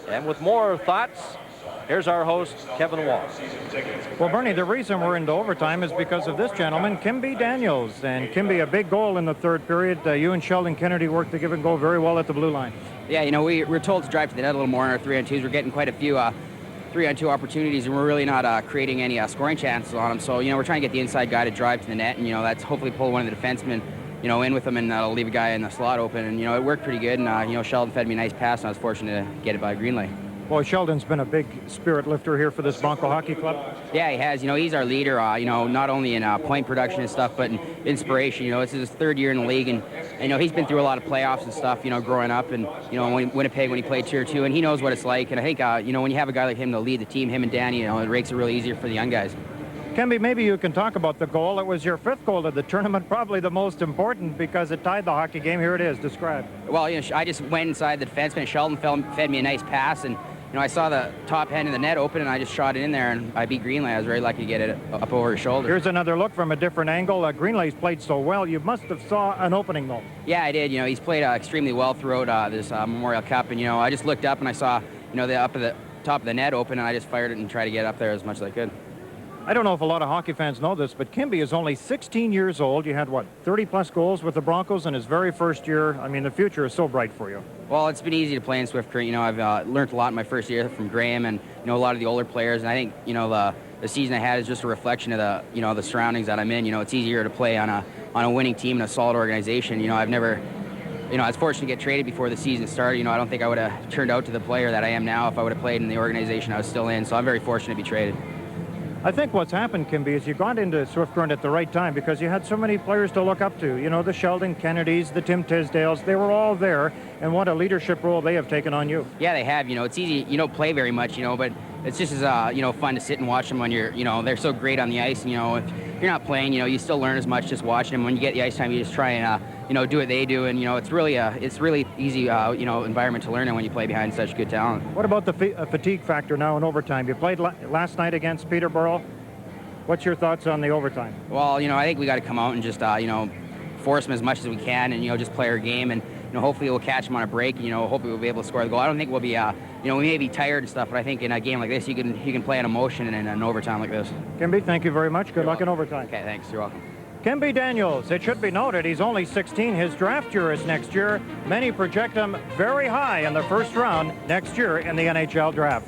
And with more thoughts, here's our host, Kevin Wall. Well, Bernie, the reason we're into overtime is because of this gentleman, Kimbi Daniels. And Kimbi, a big goal in the third period. You and Sheldon Kennedy worked the give and go very well at the blue line. Yeah, you know, we're told to drive to the net a little more in our 3-on-2s. We're getting quite a few 3-on-2 opportunities, and we're really not creating any scoring chances on them. So, you know, we're trying to get the inside guy to drive to the net, and, you know, that's hopefully pull one of the defensemen, you know, in with them, and that'll leave a guy in the slot open. And, you know, it worked pretty good, and, you know, Sheldon fed me a nice pass, and I was fortunate to get it by Greenlay. Boy, Sheldon's been a big spirit lifter here for this Bronco Hockey Club. Yeah, he has. You know, he's our leader, you know, not only in point production and stuff, but in inspiration. You know, it's his third year in the league, and you know, he's been through a lot of playoffs and stuff, you know, growing up, and, you know, Winnipeg when he played Tier 2, and he knows what it's like. And I think, you know, when you have a guy like him to lead the team, him and Danny, you know, it makes it really easier for the young guys. Kimbi, maybe you can talk about the goal. It was your 5th goal of the tournament, probably the most important because it tied the hockey game. Here it is. Describe. Well, you know, I just went inside the defenseman. Sheldon fed me a nice pass, and, you know, I saw the top end of the net open, and I just shot it in there, and I beat Greenlay. I was very lucky to get it up over his shoulder. Here's another look from a different angle. Greenlay's played so well. You must have saw an opening, though. Yeah, I did. You know, he's played extremely well throughout this Memorial Cup, and, you know, I just looked up and I saw, you know, the top of the net open, and I just fired it and tried to get up there as much as I could. I don't know if a lot of hockey fans know this, but Kimbi is only 16 years old. You had, what, 30-plus goals with the Broncos in his very first year. I mean, the future is so bright for you. Well, it's been easy to play in Swift Current. You know, I've learned a lot in my first year from Graham and, you know, a lot of the older players. And I think, you know, the season I had is just a reflection of the, you know, the surroundings that I'm in. You know, it's easier to play on a winning team and a solid organization. You know, I've never, you know, I was fortunate to get traded before the season started. You know, I don't think I would have turned out to the player that I am now if I would have played in the organization I was still in. So I'm very fortunate to be traded. I think what's happened, Kimbi, is you got into Swift Current at the right time because you had so many players to look up to. You know, the Sheldon Kennedys, the Tim Tisdales, they were all there, and what a leadership role they have taken on you. Yeah, they have. You know, it's easy. You don't play very much, you know, but it's just as, you know, fun to sit and watch them when you're, you know, they're so great on the ice. And, you know, if you're not playing, you know, you still learn as much just watching them. When you get the ice time, you just try and, you know, do what they do. And, you know, it's really easy, you know, environment to learn in when you play behind such good talent. What about the fatigue factor now in overtime? You played last night against Peterborough. What's your thoughts on the overtime? Well, you know, I think we got to come out and just, you know, force them as much as we can and, you know, just play our game. And, you know, hopefully we'll catch them on a break. You know, hopefully we'll be able to score the goal. I don't think we'll be, you know, we may be tired and stuff, but I think in a game like this, you can play an emotion in an overtime like this. Kimbi, thank you very much. Good luck in overtime. Okay, thanks. You're welcome. Kimbi Daniels, it should be noted, he's only 16. His draft year is next year. Many project him very high in the first round next year in the NHL draft.